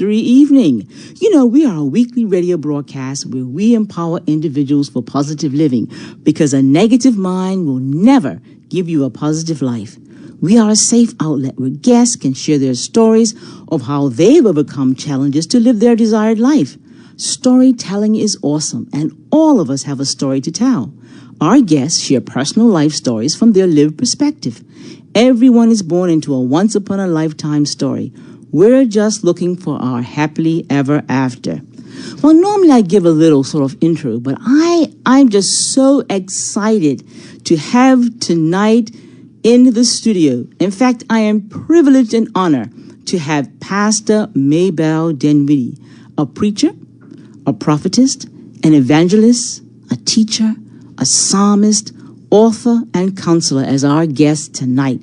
Evening. You know, we are a weekly radio broadcast where we empower individuals for positive living because a negative mind will never give you a positive life. We are a safe outlet where guests can share their stories of how they've overcome challenges to live their desired life. Storytelling is awesome, and all of us have a story to tell. Our guests share personal life stories from their lived perspective. Everyone is born into a once-upon-a-lifetime story. We're just looking for our happily ever after. Well, normally I give a little sort of intro, but I'm just so excited to have tonight in the studio. In fact, I am privileged and honored to have Pastor Maybelle Denwiddie, a preacher, a prophetess, an evangelist, a teacher, a psalmist, author, and counselor as our guest tonight.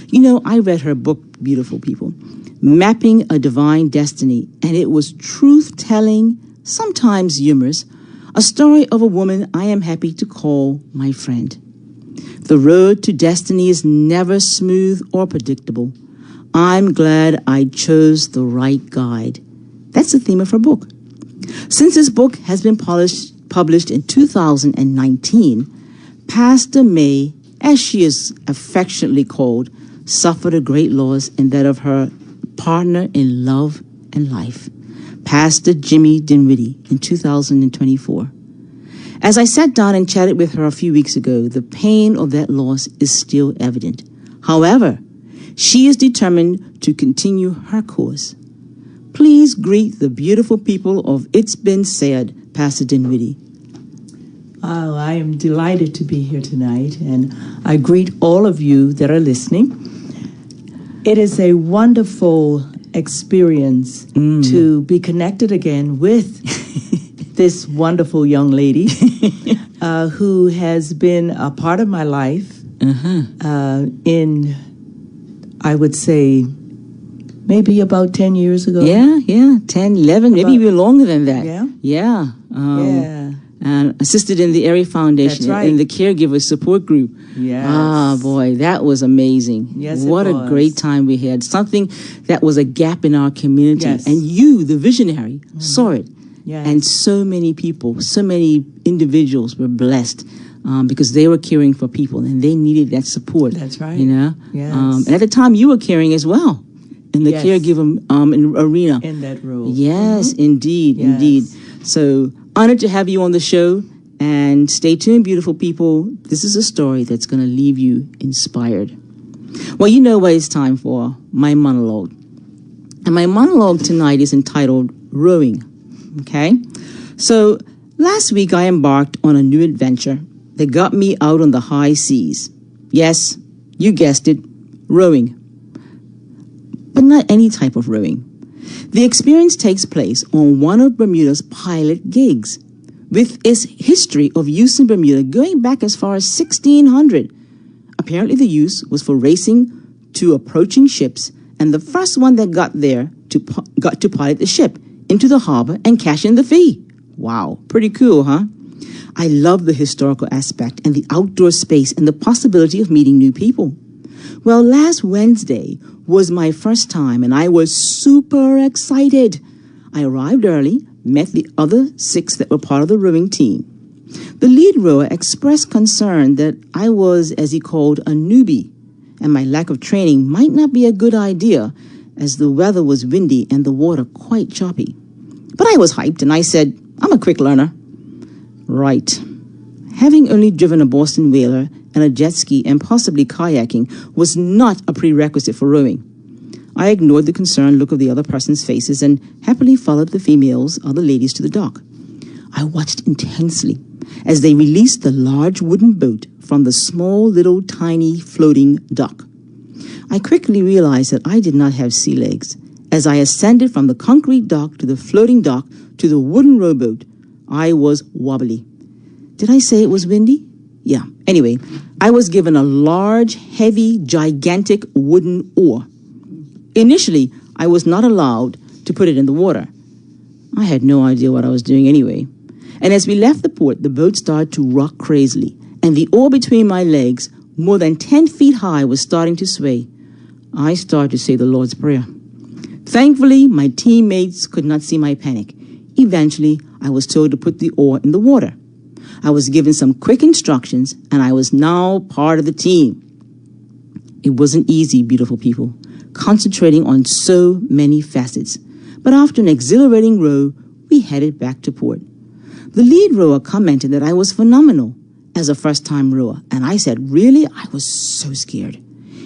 You know, I read her book, beautiful people, Mapping a Divine Destiny, and it was truth-telling, sometimes humorous, a story of a woman I am happy to call my friend. The road to destiny is never smooth or predictable. I'm glad I chose the right guide. That's the theme of her book. Since this book has been published in 2019, Pastor May, as she is affectionately called, suffered a great loss in that of her partner in love and life, Pastor Jimmy Dinwiddie, in 2024. As I sat down and chatted with her a few weeks ago, the pain of that loss is still evident. However, she is determined to continue her course. Please greet the beautiful people of It's Been Said, Pastor Dinwiddie. Oh, I am delighted to be here tonight, and I greet all of you that are listening. It is a wonderful experience to be connected again with this wonderful young lady who has been a part of my life in, I would say, maybe about 10 years ago. Yeah, 10, 11, maybe even longer than that. Yeah? Yeah. And assisted in the Area Foundation. That's right. In the caregiver support group. Yes. Ah, boy, that was amazing. Yes, what it a was. great time we had. Something that was a gap in our community. Yes. And you, the visionary, saw it. Yes. And so many people, so many individuals were blessed because they were caring for people and they needed that support. That's right. You know? Yes. And at the time, you were caring as well in the Yes. caregiver arena. In that role. Yes, indeed, Yes. indeed. So honored to have you on the show. And stay tuned, beautiful people. This is a story that's going to leave you inspired. Well, you know what it's time for, my monologue. And my monologue tonight is entitled Rowing. Okay? So last week I embarked on a new adventure that got me out on the high seas. Yes, you guessed it, rowing. But not any type of rowing. The experience takes place on one of Bermuda's pilot gigs, with its history of use in Bermuda going back as far as 1600. Apparently the use was for racing to approaching ships, and the first one that got there got to pilot the ship into the harbor and cash in the fee. Wow, pretty cool, huh? I love the historical aspect and the outdoor space and the possibility of meeting new people. Well, last Wednesday was my first time, and I was super excited. I arrived early, met the other 6 that were part of the rowing team. The lead rower expressed concern that I was, as he called, a newbie, and my lack of training might not be a good idea as the weather was windy and the water quite choppy. But I was hyped, and I said, I'm a quick learner. Right. Having only driven a Boston whaler and a jet ski and possibly kayaking was not a prerequisite for rowing. I ignored the concerned look of the other person's faces and happily followed the other ladies to the dock. I watched intensely as they released the large wooden boat from the small, little, tiny floating dock. I quickly realized that I did not have sea legs. As I ascended from the concrete dock to the floating dock to the wooden rowboat, I was wobbly. Did I say it was windy? Yeah. Anyway, I was given a large, heavy, gigantic wooden oar. Initially, I was not allowed to put it in the water. I had no idea what I was doing anyway. And as we left the port, the boat started to rock crazily, and the oar between my legs, more than 10 feet high, was starting to sway. I started to say the Lord's Prayer. Thankfully, my teammates could not see my panic. Eventually, I was told to put the oar in the water. I was given some quick instructions, and I was now part of the team. It wasn't easy, beautiful people, concentrating on so many facets. But after an exhilarating row, we headed back to port. The lead rower commented that I was phenomenal as a first-time rower, and I said, really? I was so scared.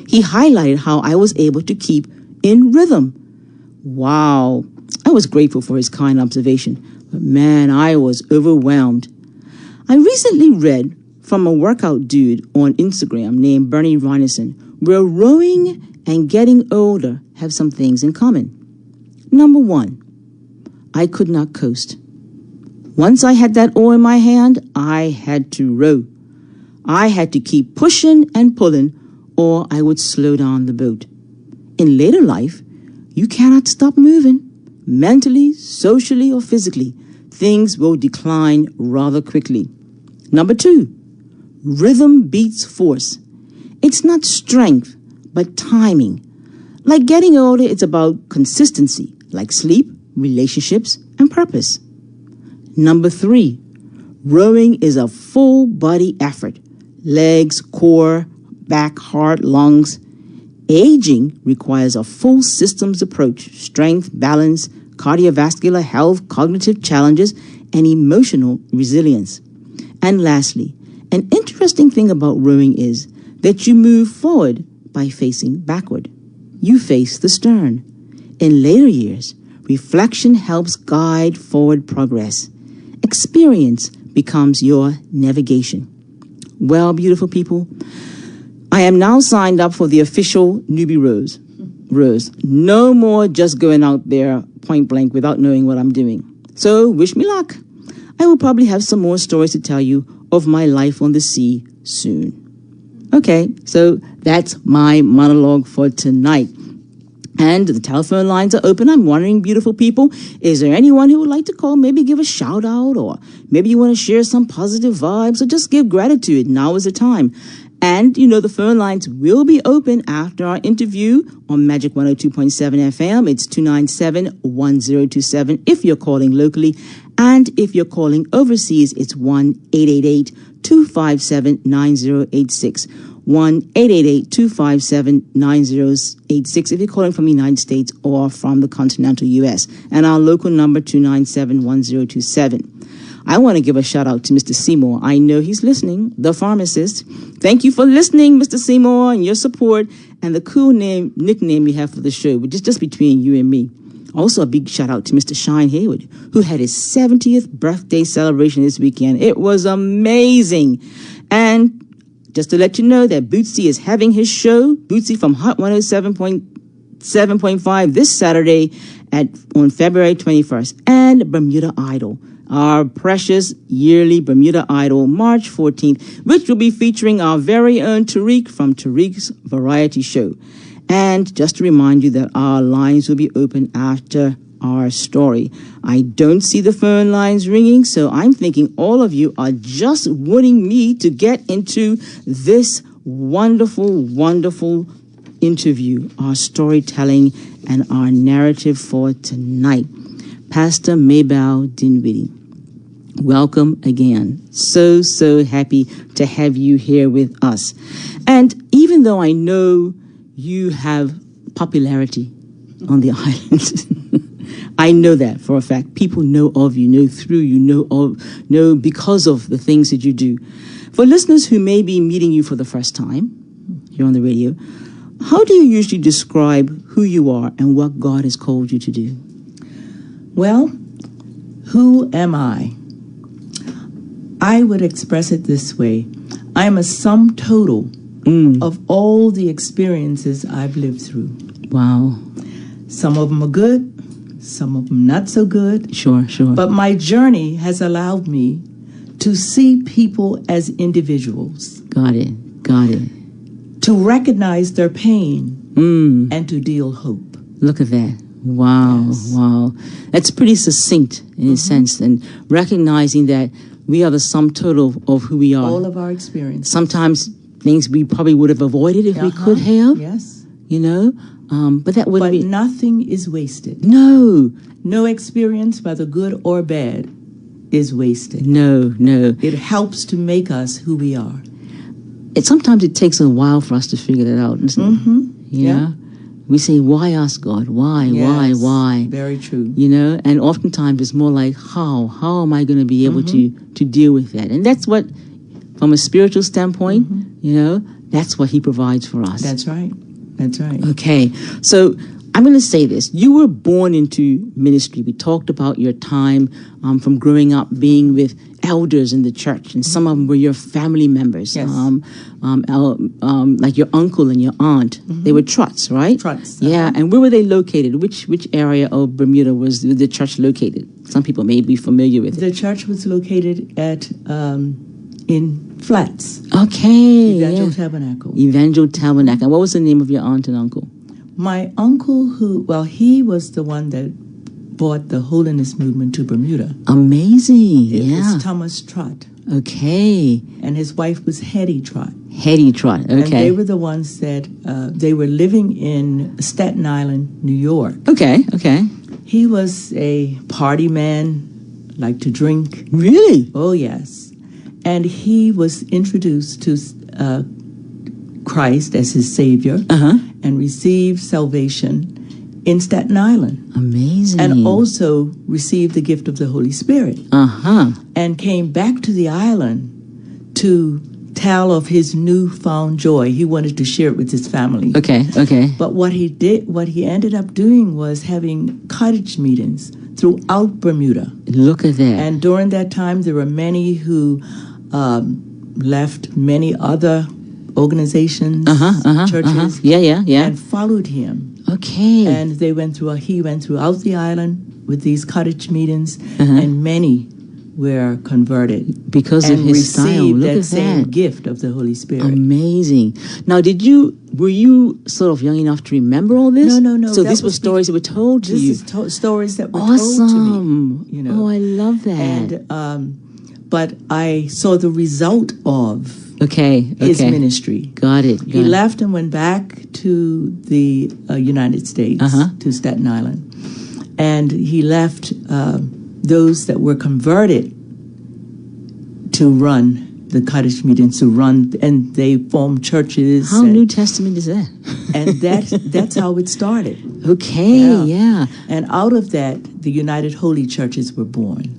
He highlighted how I was able to keep in rhythm. Wow. I was grateful for his kind observation, but man, I was overwhelmed. I recently read from a workout dude on Instagram named Bernie Reinison, where rowing and getting older have some things in common. Number one, I could not coast. Once I had that oar in my hand, I had to row. I had to keep pushing and pulling, or I would slow down the boat. In later life, you cannot stop moving. Mentally, socially, or physically, things will decline rather quickly. Number two, rhythm beats force. It's not strength, but timing. Like getting older, it's about consistency, like sleep, relationships, and purpose. Number three, rowing is a full body effort. Legs, core, back, heart, lungs. Aging requires a full systems approach, strength, balance, cardiovascular health, cognitive challenges, and emotional resilience. And lastly, an interesting thing about rowing is that you move forward by facing backward. You face the stern. In later years, reflection helps guide forward progress. Experience becomes your navigation. Well, beautiful people, I am now signed up for the official newbie rows. No more just going out there point blank without knowing what I'm doing. So wish me luck. I will probably have some more stories to tell you of my life on the sea soon. Okay, so that's my monologue for tonight. And the telephone lines are open. I'm wondering, beautiful people, is there anyone who would like to call, maybe give a shout out, or maybe you want to share some positive vibes, or just give gratitude? Now is the time. And, the phone lines will be open after our interview on Magic 102.7 FM. It's 297-1027 if you're calling locally. And if you're calling overseas, it's 1-888-257-9086. 1-888-257-9086 if you're calling from the United States or from the continental U.S. And our local number, 297-1027. I want to give a shout out to Mr. Seymour. I know he's listening, the pharmacist. Thank you for listening, Mr. Seymour, and your support and the cool nickname you have for the show, which is just between you and me. Also, a big shout out to Mr. Shine Hayward, who had his 70th birthday celebration this weekend. It was amazing. And just to let you know that Bootsy is having his show, Bootsy from Hot 107.5 this Saturday on February 21st, and Bermuda Idol, our precious yearly Bermuda Idol, March 14th, which will be featuring our very own Tariq from Tariq's Variety Show. And just to remind you that our lines will be open after our story. I don't see the phone lines ringing, so I'm thinking all of you are just wanting me to get into this wonderful, wonderful interview, our storytelling and our narrative for tonight. Pastor Maybelle Denwiddie, welcome again. So happy to have you here with us. And even though I know you have popularity on the island, I know that for a fact. People know of you, know through you, know because of the things that you do. For listeners who may be meeting you for the first time here on the radio, how do you usually describe who you are and what God has called you to do? Well, who am I? I would express it this way. I am a sum total of all the experiences I've lived through. Wow. Some of them are good, some of them not so good. Sure. But my journey has allowed me to see people as individuals. Got it. To recognize their pain and to deal hope. Look at that. Wow, yes. Wow. That's pretty succinct in a sense, and recognizing that we are the sum total of who we are. All of our experiences. Sometimes things we probably would have avoided if we could have. Yes. But that would But be... nothing is wasted. No. No experience, whether good or bad, is wasted. No. It helps to make us who we are. Sometimes it takes a while for us to figure that out, doesn't it? You know? We say, why us, God? Why? Why? Very true. You know? And oftentimes it's more like, how? How am I going to be able to deal with that? And that's what, from a spiritual standpoint, you know, that's what he provides for us. That's right. That's right. Okay. So I'm going to say this. You were born into ministry. We talked about your time from growing up being with elders in the church, and some of them were your family members. Yes. Like your uncle and your aunt. They were Trotts, right? Trotts. Yeah. And where were they located? Which area of Bermuda was the church located? Some people may be familiar with it. The church was located at in Flats. Okay. Evangel Tabernacle. Evangel Tabernacle. And what was the name of your aunt and uncle? My uncle, he was the one that brought the holiness movement to Bermuda. Amazing. It was Thomas Trott. Okay. And his wife was Hetty Trott. Hetty Trott. Okay. And they were the ones that they were living in Staten Island, New York. Okay. He was a party man, liked to drink. Really? Oh, yes. And he was introduced to Christ as his Savior and received salvation in Staten Island. Amazing. And also received the gift of the Holy Spirit. And came back to the island to tell of his newfound joy. He wanted to share it with his family. Okay. But what he ended up doing was having cottage meetings throughout Bermuda. Look at that. And during that time, there were many who left many other organizations, churches, and followed him. Okay. And he went throughout the island with these cottage meetings, and many were converted because of his style. Received Look that at same that gift of the Holy Spirit. Amazing. Now, were you sort of young enough to remember all this? No. So these were stories that were told to you. This is stories that were told to me. You know. Oh, I love that. And but I saw the result of his ministry. Got it. He left and went back to the United States, to Staten Island. And he left those that were converted to run the cottage meetings, and they formed churches. How New Testament is that? And that's how it started. Okay, yeah. And out of that, the United Holy Churches were born.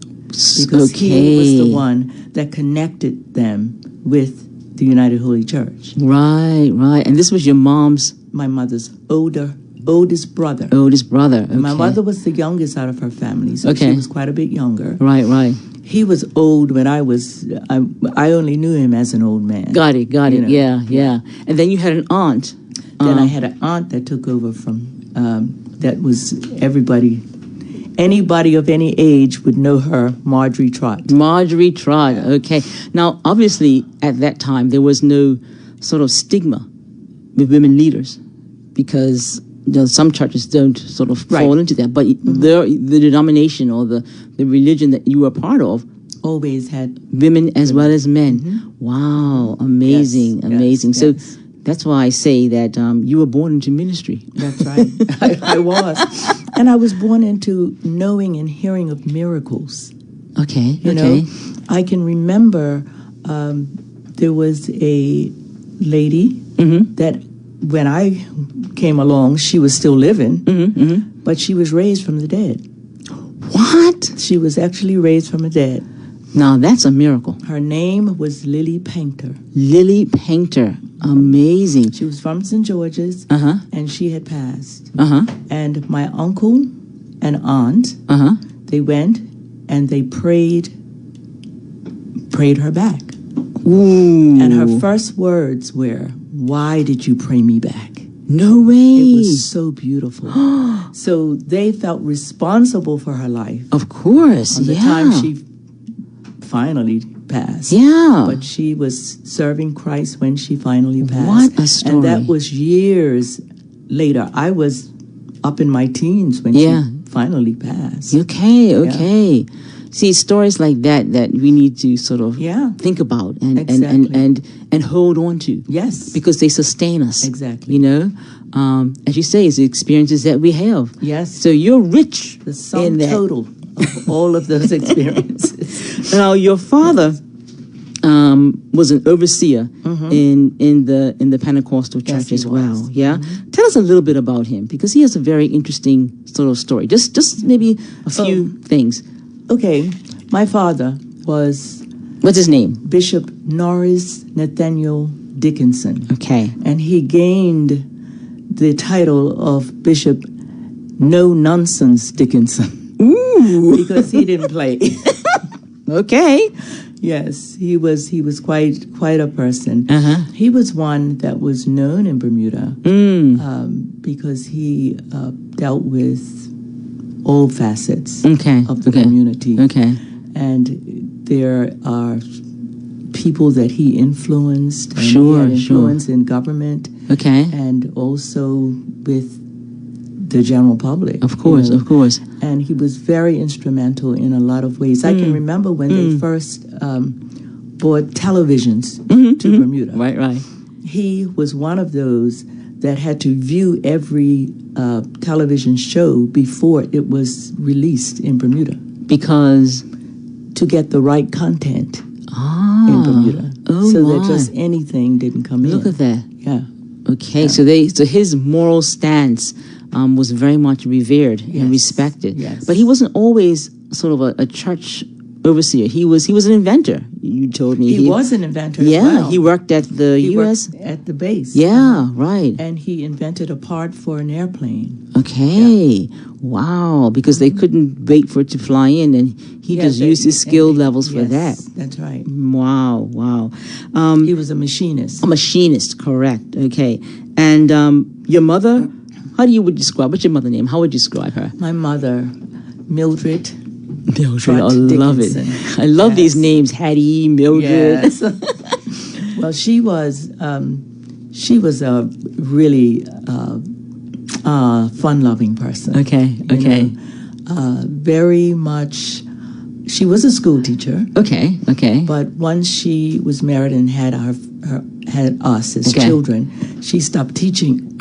Because he was the one that connected them with the United Holy Church. Right. And this was your my mother's oldest brother. Okay. My mother was the youngest out of her family, so she was quite a bit younger. Right. He was old when I only knew him as an old man. Got it. Yeah. And then you had an aunt. Then I had an aunt that took over from, that was anybody of any age would know her, Marjorie Trott. Okay. Now, obviously, at that time, there was no sort of stigma with women leaders because some churches don't sort of fall into that. But the denomination or the religion that you were part of always had women as well as men. Wow. Amazing. Yes. So that's why I say that you were born into ministry. That's right. I was. And I was born into knowing and hearing of miracles. Okay. You know, I can remember there was a lady that when I came along, she was still living, but she was raised from the dead. What? She was actually raised from the dead. Now, that's a miracle. Her name was Lily Painter. Lily Painter. Amazing. She was from St. George's, and she had passed. And my uncle and aunt, they went and they prayed her back. Ooh. And her first words were, "Why did you pray me back?" No way. It was so beautiful. So they felt responsible for her life. Of course, on the time she finally passed. Yeah. But she was serving Christ when she finally passed. What a story. And that was years later. I was up in my teens when she finally passed. Okay. See, stories like that we need to sort of think about and hold on to. Yes. Because they sustain us. Exactly. You know? as you say, it's the experiences that we have. Yes. So you're rich The sum in that. total of all of those experiences. Now, your father was an overseer in the Pentecostal church he as was. well. Yeah, tell us a little bit about him, because he has a very interesting sort of story. Just maybe a few things. Okay, my father was What's his name? Bishop Norris Nathaniel Dickinson. Okay. And he gained the title of Bishop No Nonsense Dickinson. Ooh. Because he didn't play. Okay. Yes, he was quite a person. He was one that was known in Bermuda because he dealt with all facets of the community. Okay. And there are people that he influenced, and Sure, he had influence in government, Okay. and also with the general public. Of course, of course. And he was very instrumental in a lot of ways. I can remember when they first brought televisions to Bermuda. Right, right. He was one of those that had to view every television show before it was released in Bermuda Because to get the right content in Bermuda, so that just anything didn't come in. Look at that. Yeah. Okay, Yeah. so his moral stance was very much revered and respected. Yes. But he wasn't always sort of a church overseer. He was an inventor. You told me He was an inventor as Yeah, well. he worked at the He U.S. worked at the base. Yeah, right. And he invented a part for an airplane. Okay. Wow, because they couldn't wait for it to fly in, and he just used his skill levels for that. That's right. Wow, wow. He was a machinist. A machinist, correct. Okay. And your mother, how do you would describe, what's your mother's name? How would you describe her? My mother, Mildred. Mildred, I love it. Dickinson. I love these names, Hattie, Mildred. Yes. Well, she was a really fun-loving person. Okay, You know, very much. She was a school teacher, Okay, okay. but once she was married and had had us as children, she stopped teaching.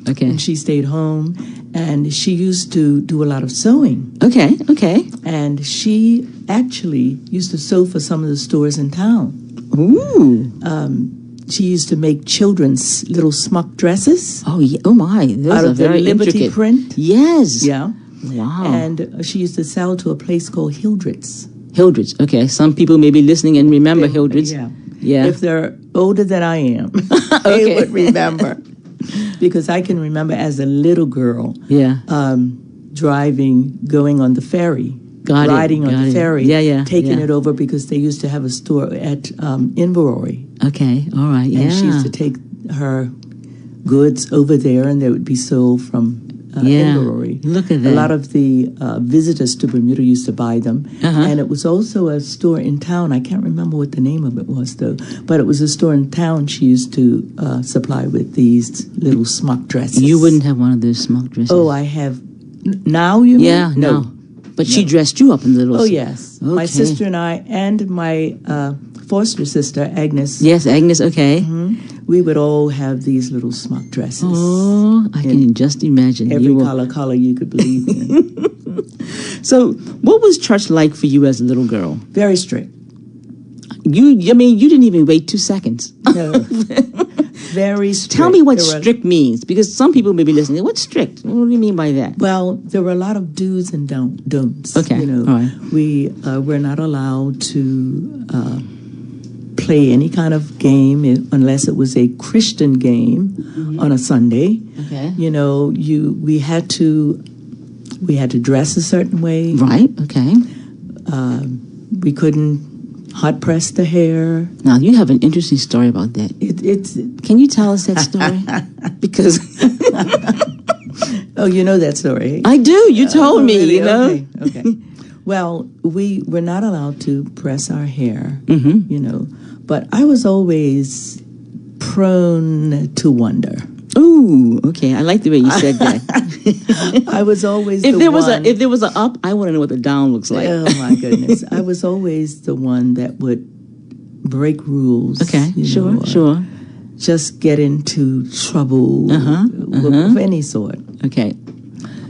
Okay. And she stayed home, and she used to do a lot of sewing. Okay, okay. And she actually used to sew for some of the stores in town. Ooh. She used to make children's little smock dresses Oh, yeah. Oh, my. Those out are of the very Liberty intricate. print. Yes. Yeah. Wow. And she used to sell to a place called Hildred's. Hildred's. Okay. Some people may be listening and remember Hildred's. Yeah. Yeah. If they're older than I am, they would remember. Because I can remember as a little girl Yeah. going on the ferry. Riding on the ferry. Yeah. Taking it over because they used to have a store at Inverary. Okay. All right. Yeah. And she used to take her goods over there, and they would be sold from Inverary. Look at that. A lot of the visitors to Bermuda used to buy them. And it was also a store in town. I can't remember what the name of it was, though. But it was a store in town she used to supply with these little smock dresses. You wouldn't have one of those smock dresses. Oh, I have. Now, you mean? Yeah, no. But she dressed you up in the little... Oh, yes. Okay. My sister and I, and my foster sister, Agnes. Yes, Agnes, okay. We would all have these little smock dresses. Oh, I can just imagine. Every color you could believe in. So, what was church like for you as a little girl? Very strict. You didn't even wait 2 seconds. No. Very strict. Tell me what strict means, because some people may be listening. What's strict? What do you mean by that? Well, there were a lot of do's and don'ts. Okay, You know, all right. we were not allowed to play any kind of game unless it was a Christian game on a Sunday. Okay. You know, we had to dress a certain way. Right, okay. We couldn't hot press the hair. Now, you have an interesting story about that. It's Can you tell us that story? Because oh, you know that story. I do. You told me, Really? you know. Okay. Well, we were not allowed to press our hair, you know, but I was always prone to wonder. Ooh, okay. I like the way you said that. I was always If the there was one, a up, I want to know what the down looks like. oh my goodness, I was always the one that would break rules. Okay, you sure, know, or sure. just get into trouble of any sort. Okay.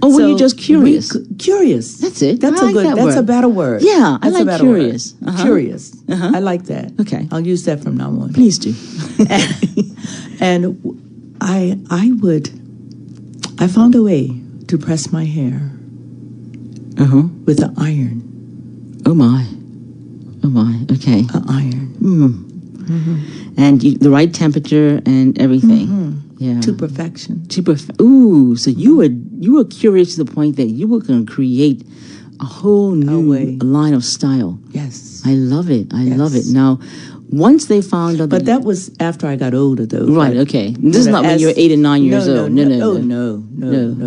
Or were you just curious? Curious. That's it. That's I like that That's word. a better word. Yeah, I that's like curious. Curious. I like that. Okay. I'll use that from now on. Please do. And I found a way to press my hair with an iron. Oh my. Okay. An iron. And the right temperature and everything. Yeah. To perfection. Ooh, so you were curious to the point that you were going to create a whole new line of style. Yes. I love it. I love it. Now, once they found out, but that was after I got older, though. Right. Okay. This is not when you were 8 and 9 years old. No.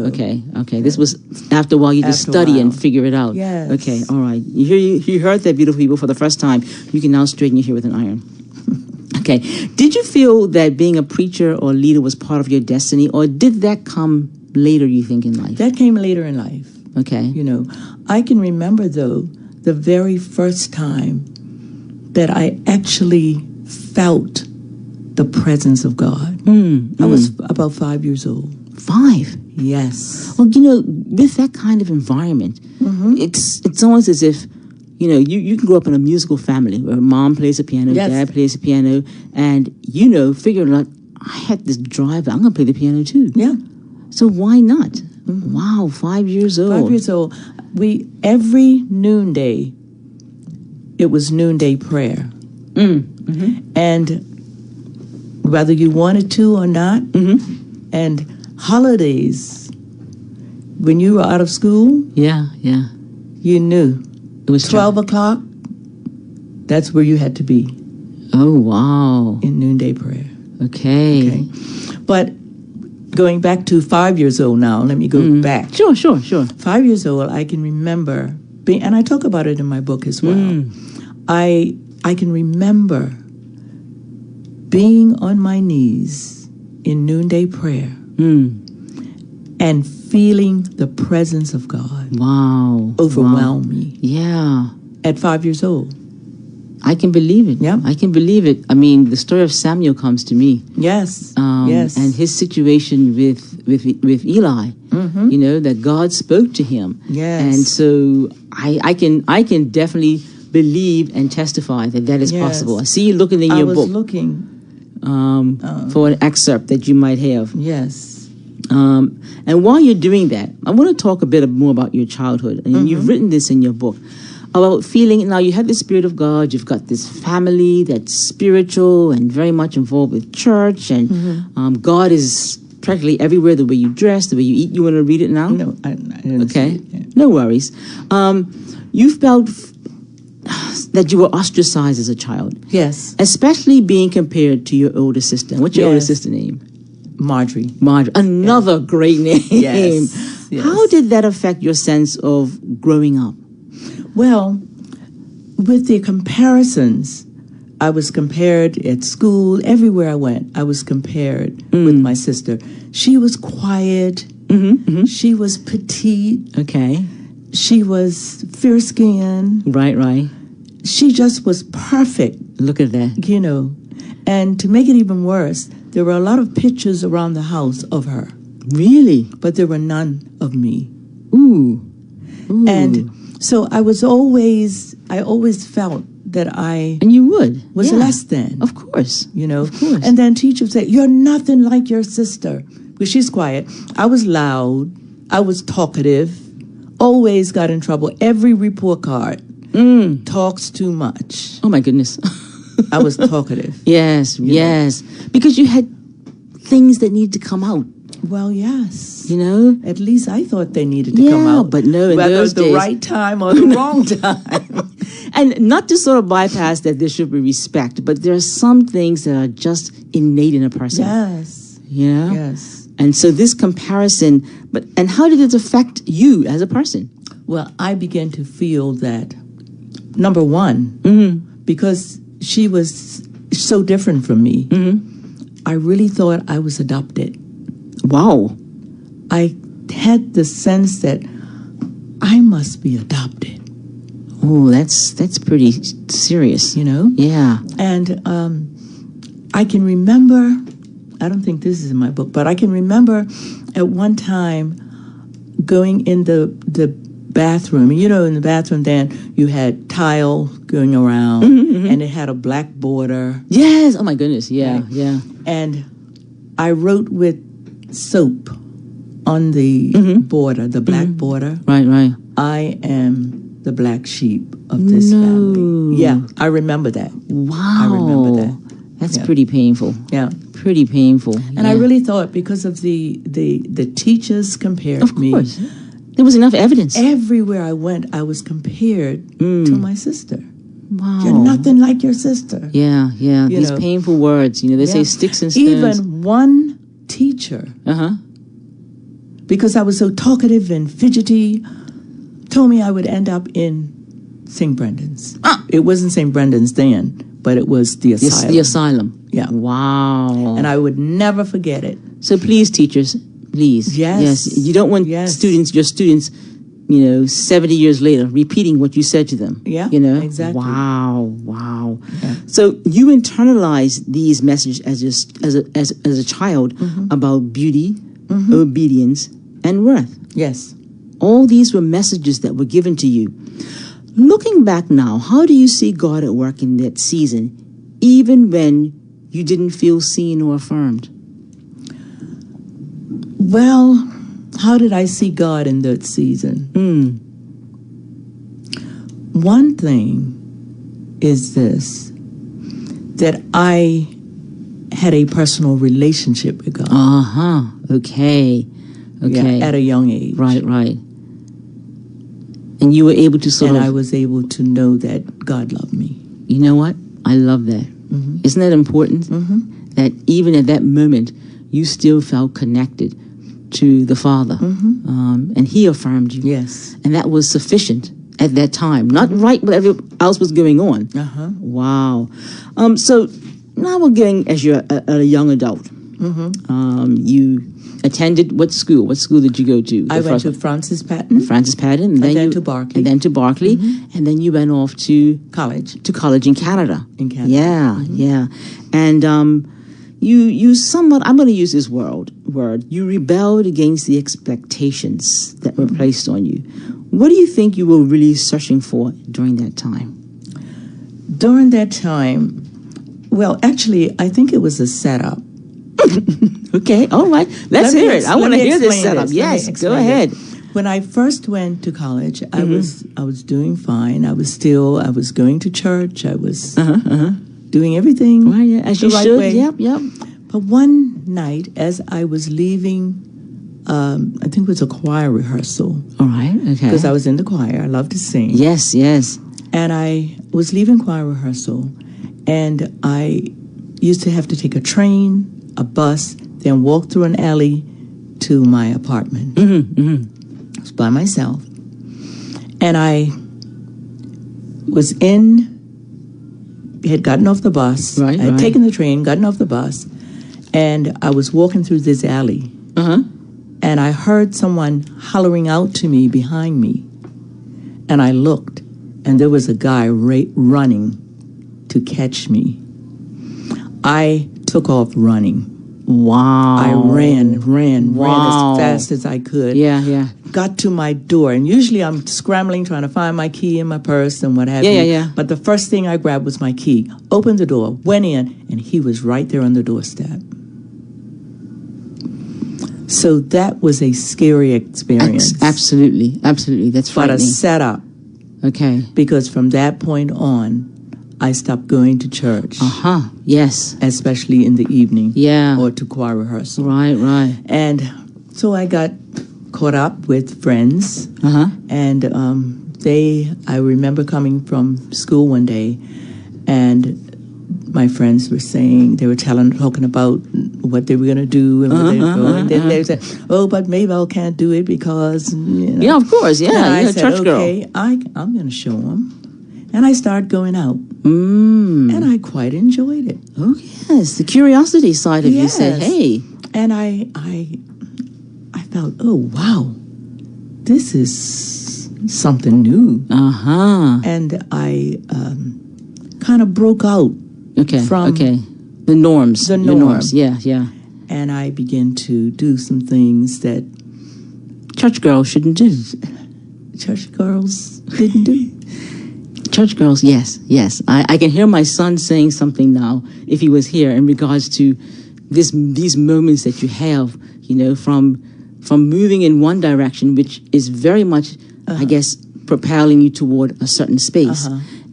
Okay. This was after a while. You just study and figure it out. Yes. Okay. All right. You heard that, beautiful people, for the first time. You can now straighten your hair with an iron. Okay. Did you feel that being a preacher or leader was part of your destiny, or did that come later, you think, in life? That came later in life. Okay. You know, I can remember, though, the very first time that I actually felt the presence of God. I was about 5 years old. 5? Yes. Well, with that kind of environment, it's almost as if, you can grow up in a musical family where mom plays the piano, dad plays the piano, and, figuring out, I had this drive, I'm going to play the piano too. Yeah. So why not? Wow, 5 years old. 5 years old. Every noonday, it was noonday prayer. And whether you wanted to or not, and holidays, when you were out of school, you knew. It was 12 o'clock, that's where you had to be. Oh, wow. In noonday prayer. Okay. But going back to 5 years old now, let me go back. Sure. 5 years old, I can remember being, and I talk about it in my book as well. I can remember being on my knees in noonday prayer and feeling the presence of God. Wow. Overwhelm me. Yeah. At 5 years old. I can believe it. Yeah. I can believe it. I mean, the story of Samuel comes to me. Yes. And his situation with Eli, that God spoke to him. Yes. And so I can definitely believe and testify that is possible. I see you looking in your book. I was looking for an excerpt that you might have. Yes. And while you're doing that, I want to talk a bit more about your childhood. And you've written this in your book about feeling, now you have the Spirit of God, you've got this family that's spiritual and very much involved with church, and God is practically everywhere, the way you dress, the way you eat. You want to read it now? No, I didn't. Okay, no worries. You felt that you were ostracized as a child. Yes. Especially being compared to your older sister. What's your older sister name? Marjorie. Another great name. Yes. How did that affect your sense of growing up? Well, with the comparisons, I was compared at school, everywhere I went, I was compared with my sister. She was quiet. She was petite. Okay. She was fair-skinned. Right. She just was perfect. Look at that. And to make it even worse, there were a lot of pictures around the house of her. Really? But there were none of me. Ooh. And so I always felt that I and you was less than. Of course. Of course. And then teachers say, "You're nothing like your sister." Because she's quiet. I was loud. I was talkative. Always got in trouble. Every report card talks too much. Oh my goodness. I was talkative. Yes. Because you had things that need to come out. Well, yes. At least I thought they needed to come out. But no, in whether those days, the right time or the wrong time. And not to sort of bypass that there should be respect, but there are some things that are just innate in a person. Yes. Yes. And so this comparison, and how did it affect you as a person? Well, I began to feel that, number one, because she was so different from me, I really thought I was adopted. Wow. I had the sense that I must be adopted. Oh, that's pretty serious. Yeah. And I can remember, I don't think this is in my book, but I can remember at one time going in the bathroom. You know, in the bathroom then you had tile going around, and it had a black border. Yes. Oh my goodness. Yeah. Right. Yeah. And I wrote with soap on the border, the black border. Right. Right. I am the black sheep of this family. Yeah, I remember that. Wow. I remember that. That's pretty painful. Yeah. Pretty painful. And I really thought because of the teachers compared me. Of course. There was enough evidence. Everywhere I went, I was compared to my sister. Wow. You're nothing like your sister. Yeah, yeah. You These know. painful words. You know, they say sticks and stones. Even one teacher, because I was so talkative and fidgety, told me I would end up in St. Brendan's. It wasn't St. Brendan's then, but it was the asylum. The asylum. Yeah. Wow. And I would never forget it. So please, teachers, please. Yes. You don't want your students, 70 years later, repeating what you said to them. Yeah, You know? exactly. Wow. Yeah. So you internalized these messages as a child about beauty, obedience, and worth. Yes. All these were messages that were given to you. Looking back now, how do you see God at work in that season, even when you didn't feel seen or affirmed? Well, how did I see God in that season? One thing is this, that I had a personal relationship with God. Okay. Yeah, at a young age. Right. And you were able to And I was able to know that God loved me. You know what? I love that. Isn't that important? That even at that moment, you still felt connected to the Father. And He affirmed you. Yes. And that was sufficient at that time. Not right whatever else was going on. Wow. So now we're getting, as you're a young adult, you attended what school? What school did you go to? I went to Francis Patton. And then to Berkeley. And then to Berkeley. And then you went off to college. To college in Canada. Yeah. And you somewhat, I'm going to use this word, you rebelled against the expectations that were placed on you. What do you think you were really searching for during that time? During that time, well, actually, I think it was a setup. Okay, all right. Let's hear it. I want to hear this setup. Yes, go ahead. When I first went to college, I was doing fine. I was going to church. I was doing everything as the you right should. way. Yep. But one night, as I was leaving, I think it was a choir rehearsal. All right, okay. Because I was in the choir. I love to sing. Yes. And I was leaving choir rehearsal, and I used to have to take a train, a bus, then walk through an alley to my apartment. I was by myself. And I had gotten off the bus. I had taken the train, gotten off the bus, and I was walking through this alley. And I heard someone hollering out to me behind me. And I looked, and there was a guy running to catch me. I took off running. Wow. I ran as fast as I could. Yeah. Got to my door, and usually I'm scrambling, trying to find my key in my purse and what have you. Yeah. But the first thing I grabbed was my key. Opened the door, went in, and he was right there on the doorstep. So that was a scary experience. Absolutely. That's frightening. But a setup. Okay. Because from that point on, I stopped going to church. Yes. Especially in the evening. Yeah. Or to choir rehearsal. Right. And so I got caught up with friends. And I remember coming from school one day, and my friends were saying, they were talking about what they were going to do and where they were going. And then they said, oh, but Maybelle can't do it because, Yeah, of course, yeah. And I You're said, a church girl. okay, I'm going to show them. And I started going out. And I quite enjoyed it. Oh, yes. The curiosity side of you said, hey. And I felt, oh, wow, this is something new. And I kind of broke out from The norms. The Your norm. norms. Yeah, yeah. And I began to do some things that Church girls shouldn't do. church girls didn't do. Church girls, yes, yes. I can hear my son saying something now, if he was here, in regards to these moments that you have, you know, from moving in one direction, which is very much, I guess, propelling you toward a certain space.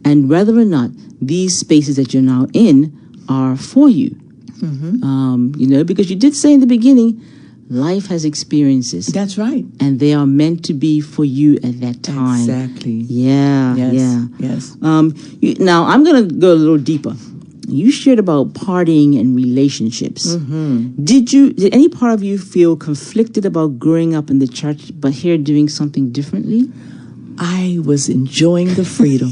And whether or not these spaces that you're now in are for you. You know, because you did say in the beginning, life has experiences. That's right. And they are meant to be for you at that time. Exactly. Yeah, Yes. yeah. Yes. Now, I'm going to go a little deeper. You shared about partying and relationships. Did any part of you feel conflicted about growing up in the church, but here doing something differently? I was enjoying the freedom.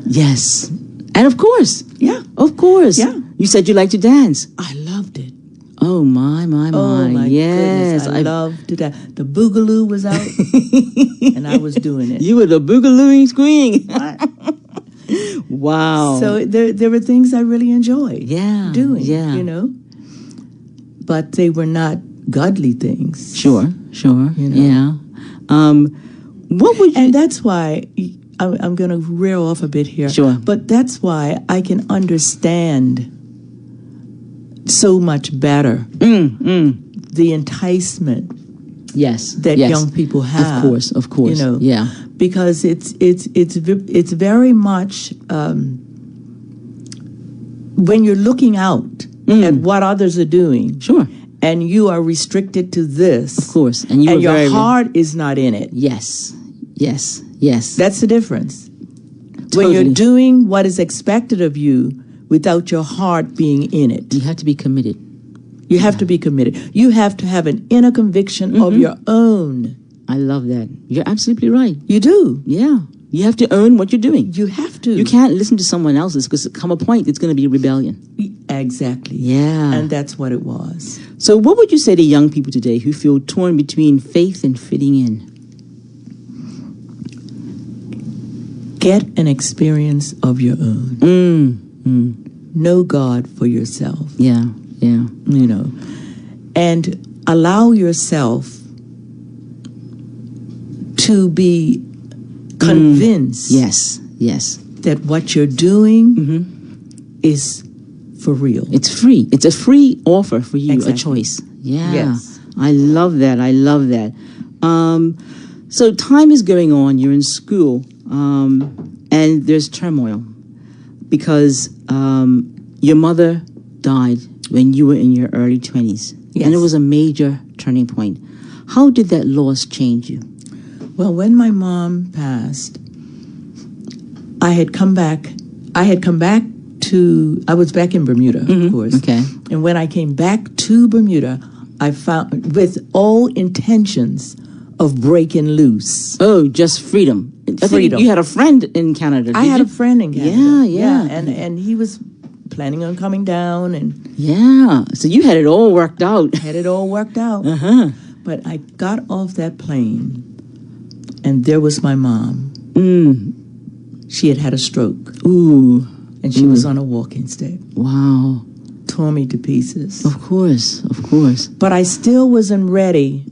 Yes. And of course. Yeah. Of course. Yeah. You said you like to dance. I loved it. Oh, my. Oh, my Yes. goodness. I loved it. The boogaloo was out, and I was doing it. You were the boogalooing queen. What? Wow. So there were things I really enjoyed doing, Yeah. you know. But they were not godly things. Sure. You know. Yeah. What would you... And that's why... I'm going to rear off a bit here. Sure. But that's why I can understand so much better the enticement that young people have. Of course. You know, yeah. Because it's very much when you're looking out at what others are doing. Sure. And you are restricted to this. Of course. And your heart is not in it. Yes. That's the difference. Totally. When you're doing what is expected of you without your heart being in it. You have to be committed. You have to be committed. You have to have an inner conviction of your own. I love that. You're absolutely right. You do. Yeah. You have to own what you're doing. You have to. You can't listen to someone else's because come a point, it's going to be rebellion. Exactly. Yeah. And that's what it was. So what would you say to young people today who feel torn between faith and fitting in? Get an experience of your own. Know God for yourself. Yeah. You know, and allow yourself to be convinced. Yes. That what you're doing is for real. It's free. It's a free offer for you, Exactly. a choice. Yeah. Yes. I love that. So time is going on. You're in school, and there's turmoil because your mother died when you were in your early 20s. Yes. And it was a major turning point. How did that loss change you? Well, when my mom passed, I was back in Bermuda, of course. Okay. And when I came back to Bermuda, I found, with all intentions of breaking loose. Oh, just freedom. I think you had a friend in Canada, I had a friend in Canada. Yeah. And he was planning on coming down and Yeah. So you had it all worked out. had it all worked out. But I got off that plane, and there was my mom. She had a stroke. Ooh. And she was on a walking stick. Wow. Tore me to pieces. Of course. But I still wasn't ready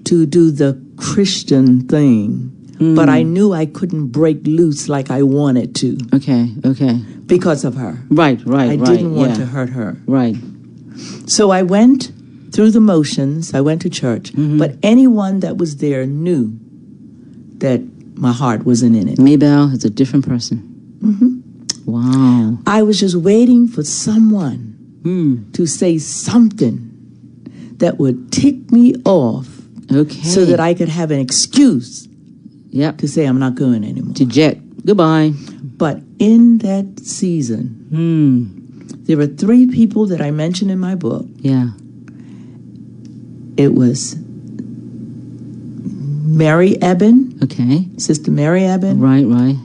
to do the Christian thing. But I knew I couldn't break loose like I wanted to. Okay. Because of her. Right. I didn't want to hurt her. Right. So I went through the motions. I went to church. But anyone that was there knew that my heart wasn't in it. Maybelle is a different person. Wow. I was just waiting for someone to say something that would tick me off. Okay. So that I could have an excuse Yep. to say I'm not going anymore. To jet. Goodbye. But in that season, there were 3 people that I mentioned in my book. Yeah. It was Mary Eben, Okay. Sister Mary Eben, Right.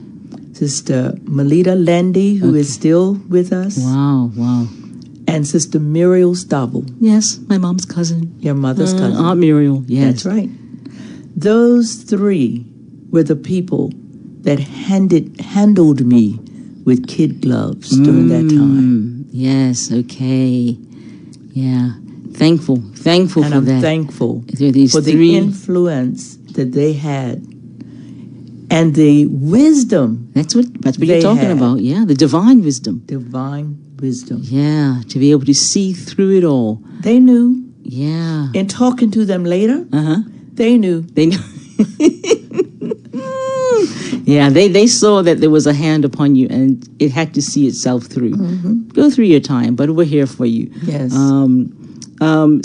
Sister Melita Landy, who is still with us, Wow. and Sister Muriel Stabel, Yes, my mom's cousin. your mother's cousin. Aunt Muriel. Yes. That's right. Those 3 were the people that handled me with kid gloves during that time. Yes, okay. Yeah. Thankful And for I'm that. thankful There are these for the three. influence that they had and the wisdom, That's what they you're talking had. about. Yeah, the divine wisdom. divine wisdom. Yeah, to be able to see through it all. They knew. Yeah. In talking to them later, Uh-huh. they knew. They know. Yeah, they saw that there was a hand upon you, and it had to see itself through. Go through your time, but we're here for you. Yes.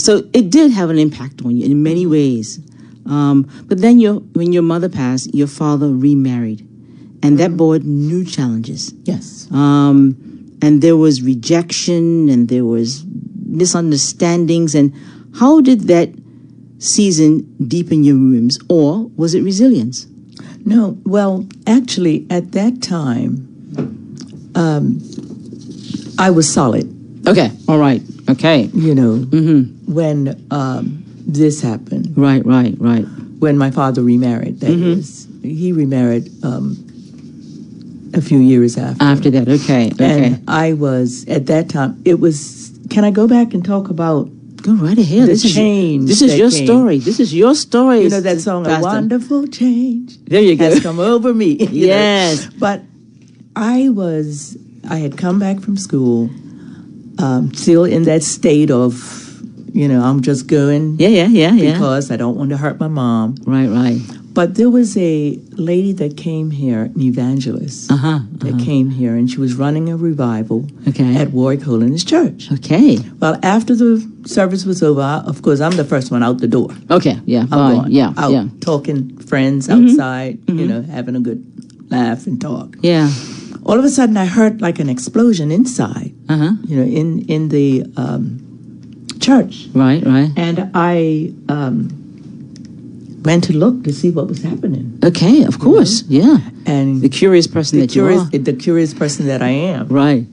So it did have an impact on you in many ways. But then when your mother passed, your father remarried, and that brought new challenges. Yes. And there was rejection, and there was misunderstandings. And how did that season deepen your wounds, or was it resilience? No, well, actually, at that time, I was solid. Okay, all right, okay. You know, when this happened, Right. when my father remarried, that is. He remarried a few years after. After that, okay. And I was, at that time, it was, can I go back and talk about Go right ahead. the change This is that your came? story. This is your story. You know that song, A Pastor. Wonderful Change There you go. has come over me. you know. Yes. But I had come back from school, still in that state of, I'm just going Yeah. because I don't want to hurt my mom. Right. But there was a lady that came here, an evangelist, that came here, and she was running a revival Okay. at Warwick Holiness Church. Okay. Well, after the service was over, of course, I'm the first one out the door. Okay. Yeah. I'm Fine. going Yeah. out, Yeah. talking friends outside, having a good laugh and talk. Yeah. All of a sudden, I heard like an explosion inside, in the church. Right. And I went to look to see what was happening. Okay. Of course. Yeah. And The curious person that you are. the curious person that I am. Right.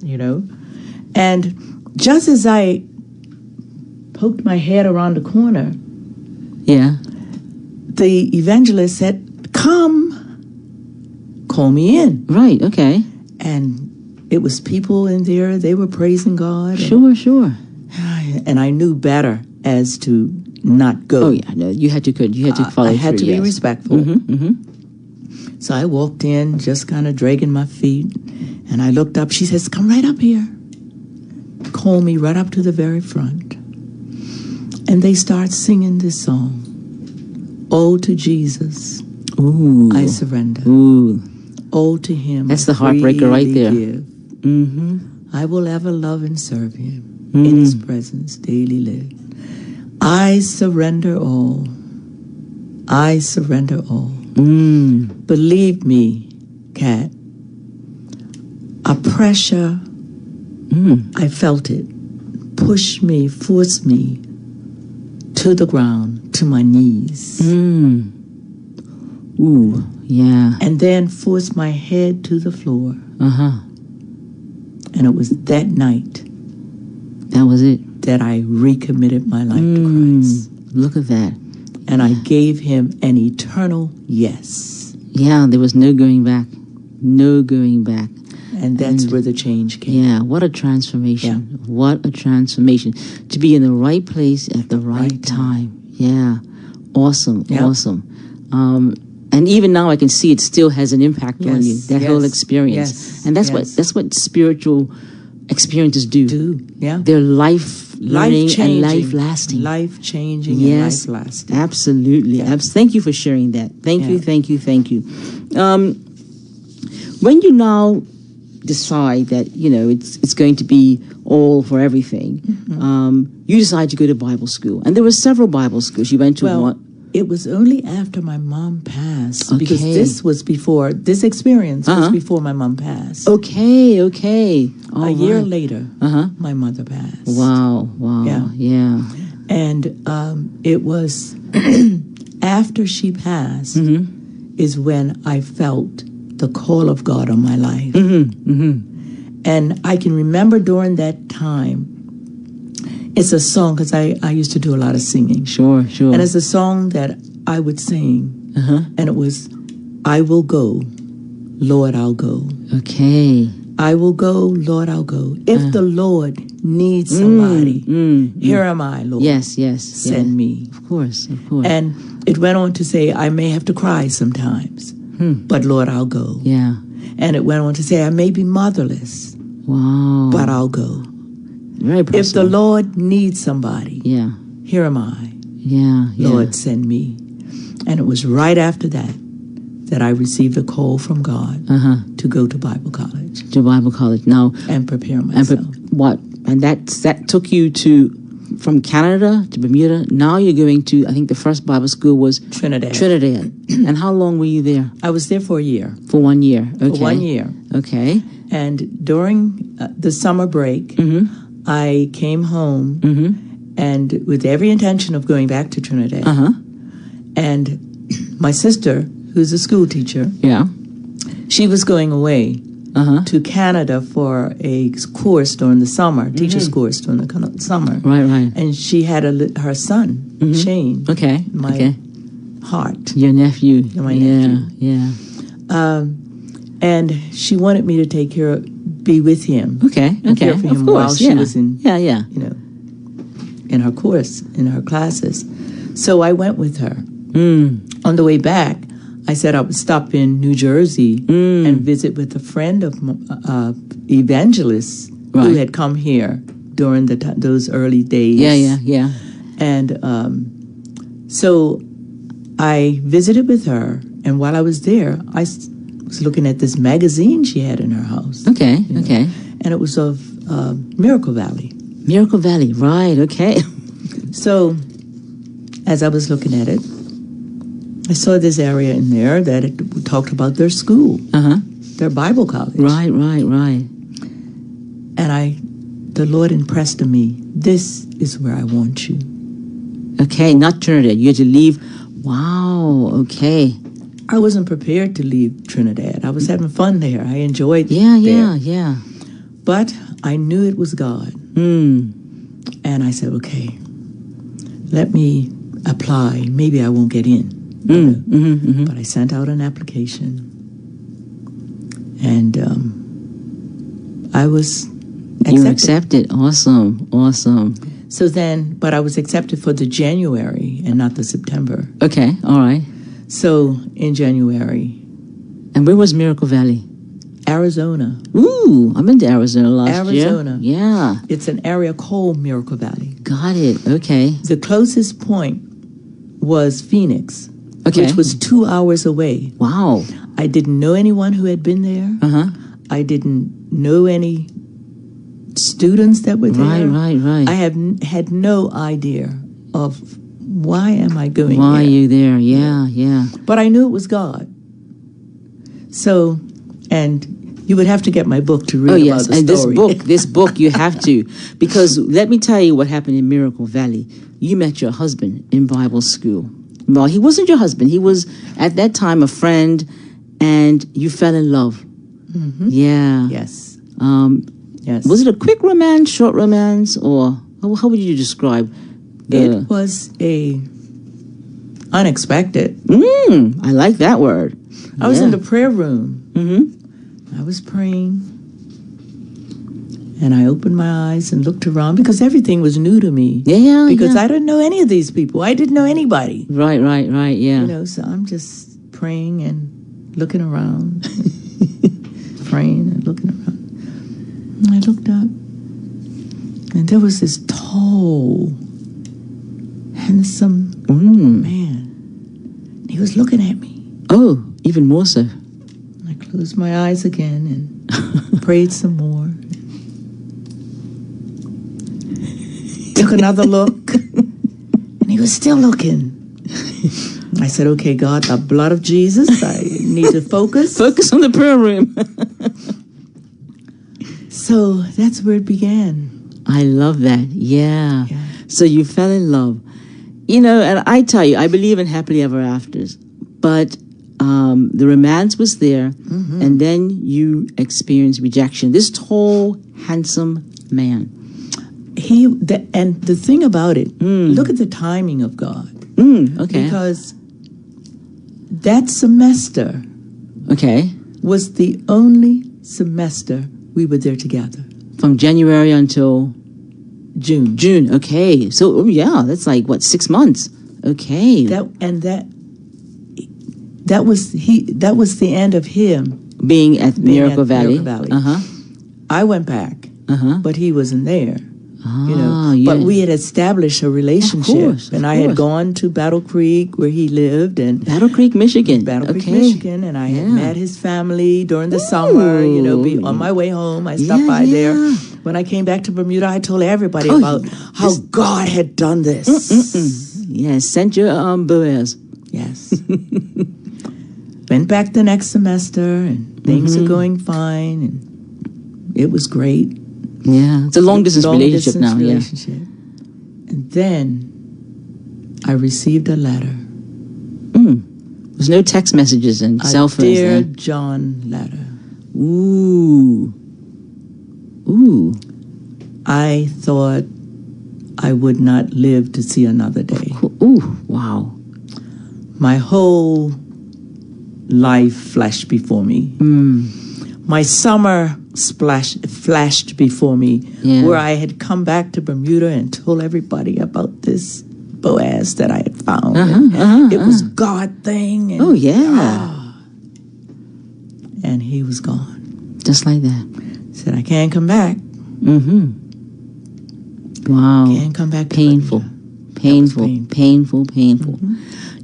And just as I poked my head around the corner, Yeah. the evangelist said, "Come, call me in." Right. Okay. And it was people in there, they were praising God. Sure. And I knew better as to not go. Oh yeah. No, you had to follow I had through. to be yes. respectful. So I walked in, just kind of dragging my feet, and I looked up. She says, "Come right up here." Called me right up to the very front. And they start singing this song. "Oh, to Jesus, Ooh. I surrender. Ooh. Oh, to him, That's I the heartbreaker right freely there. give. Mm-hmm. I will ever love and serve him. In his presence daily live. I surrender all. I surrender all. Believe me, Kat, a pressure, I felt it, push me, force me to the ground, to my knees. Ooh. Yeah. And then force my head to the floor. And it was that night That was it. that I recommitted my life to Christ. Look at that. And I gave him an eternal yes. Yeah, there was no going back. No going back. And that's where the change came. Yeah, what a transformation. What a transformation. To be in the right place at the right time. Yeah. Awesome. Yep. Awesome. And even now I can see it still has an impact on you. That whole experience. Yes, And that's what spiritual experiences do. Yeah. They're life learning and life lasting. Life changing Yes, and life lasting. absolutely. Yeah. Thank you for sharing that. Thank you. Yeah. When you now decide that it's going to be all for everything, you decide to go to Bible school, and there were several Bible schools. You went to Well, one. it was only after my mom passed, because Okay. this experience was before my mom passed. Okay. All A year right. later, my mother passed. Wow. Yeah. And it was after she passed is when I felt the call of God on my life. And I can remember during that time, it's a song, because I used to do a lot of singing. Sure. And it's a song that I would sing. And it was, "I will go, Lord, I'll go. Okay. I will go, Lord, I'll go. If the Lord needs somebody, here am I, Lord. Yes, yes. Send me. Of course, of course. And it went on to say, I may have to cry sometimes, but Lord, I'll go. Yeah. And it went on to say, I may be motherless, Wow. but I'll go. Very personal. If the Lord needs somebody, Yeah. here am I. Yeah, yeah. Lord, send me. And it was right after that that I received a call from God to go to Bible college. To Bible college. Now, and prepare myself. And that took you from Canada to Bermuda. Now you're going to, I think the first Bible school was Trinidad. And how long were you there? I was there for a year. For 1 year. Okay. For 1 year. Okay. And during the summer break, I came home and with every intention of going back to Trinidad. And my sister, who's a school teacher, she was going away to Canada for a course during the summer, teacher's course during the summer. Right, right. And she had her son, Shane. Okay. My heart. Your nephew. My nephew. Yeah. And she wanted me to be with him. Okay. Care for him of course. while she was in, in her course, in her classes. So I went with her. On the way back, I said I would stop in New Jersey and visit with a friend of evangelists who had come here during those early days. Yeah. And so I visited with her, and while I was there, I was looking at this magazine she had in her house. Okay. And it was of Miracle Valley. Miracle Valley, right, okay. So as I was looking at it, I saw this area in there that it talked about their school, their Bible college. Right. And the Lord impressed on me, this is where I want you. Okay, not Trinidad. You had to leave. Wow, okay. I wasn't prepared to leave Trinidad. I was having fun there. I enjoyed Yeah. But I knew it was God. And I said, okay, let me apply. Maybe I won't get in. But I sent out an application. And I was accepted. You were accepted. Awesome. So then, but I was accepted for the January and not the September. Okay, all right. So in January. And where was Miracle Valley? Arizona. Ooh, I've been to Arizona last year. Arizona. Yeah. It's an area called Miracle Valley. Got it, okay. The closest point was Phoenix, which was 2 hours away. Wow. I didn't know anyone who had been there. I didn't know any students that were there. Right. I had no idea of why am I going Why are here. you there? Yeah. But I knew it was God. So, and you would have to get my book to read about the story. And this book you have to, because let me tell you what happened in Miracle Valley. You met your husband in Bible school. Well, he wasn't your husband. He was, at that time, a friend, and you fell in love. Yeah. Yes. Yes. Was it a quick romance, short romance, or how would you describe it? Was unexpected. I like that word. I was in the prayer room. I was praying, and I opened my eyes and looked around because everything was new to me. Yeah. Because I didn't know any of these people. I didn't know anybody. Right. Yeah. So I'm just praying and looking around, praying and looking around. And I looked up, and there was this tall, handsome man. He was looking at me. Oh, even more so. I closed my eyes again and prayed some more. Took another look, and he was still looking. I said, okay, God, the blood of Jesus, I need to focus. Focus on the prayer room. So that's where it began. I love that. Yeah. So you fell in love. And I tell you, I believe in happily ever afters. But the romance was there, and then you experienced rejection. This tall, handsome man. And the thing about it, look at the timing of God. Okay. Because that semester was the only semester we were there together. From January until June. June. Okay. So, yeah, that's like, what, 6 months? Okay. That was the end of him being at Miracle Valley. Uh-huh. I went back, but he wasn't there. Yeah. But we had established a relationship, and I had gone to Battle Creek where he lived, and Battle Creek, Michigan. Michigan, and I had met his family during the summer. Be on my way home. I stopped by there. When I came back to Bermuda, I told everybody about how God had done this. Yes, sent your Boaz. Yes. Went back the next semester, and things are going fine, and it was great. Yeah, it's a long-distance relationship now. Relationship. And then I received a letter. There's no text messages and cell phones. Dear John letter. Ooh. I thought I would not live to see another day. Ooh, wow. My whole life flashed before me. My summer flashed before me, where I had come back to Bermuda and told everybody about this Boaz that I had found. It was God thing. And, and he was gone. Just like that. Said, I can't come back. Wow. Can't come back to painful.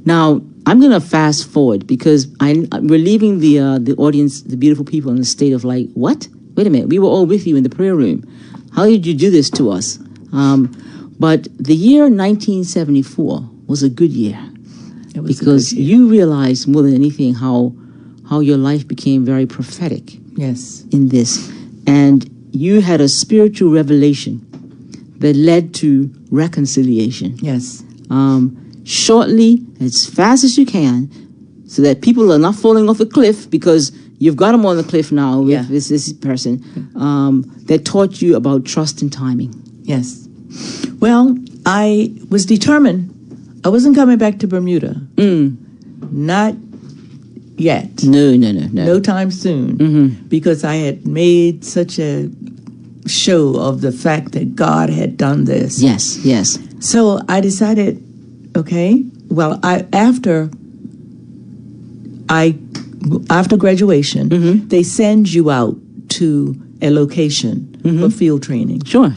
Now, I'm going to fast forward because we're leaving the audience, the beautiful people in the state of like, what? Wait a minute. We were all with you in the prayer room. How did you do this to us? But the year 1974 was a good year because you realized more than anything how your life became very prophetic. Yes. In this. And you had a spiritual revelation that led to reconciliation. Yes. Shortly, as fast as you can, so that people are not falling off a cliff because you've got them on the cliff now with this person that taught you about trust and timing. Yes. Well, I was determined. I wasn't coming back to Bermuda. Not yet. No. No time soon. Because I had made such a show of the fact that God had done this. Yes. So I decided, okay, well, after graduation, they send you out to a location for field training. Sure.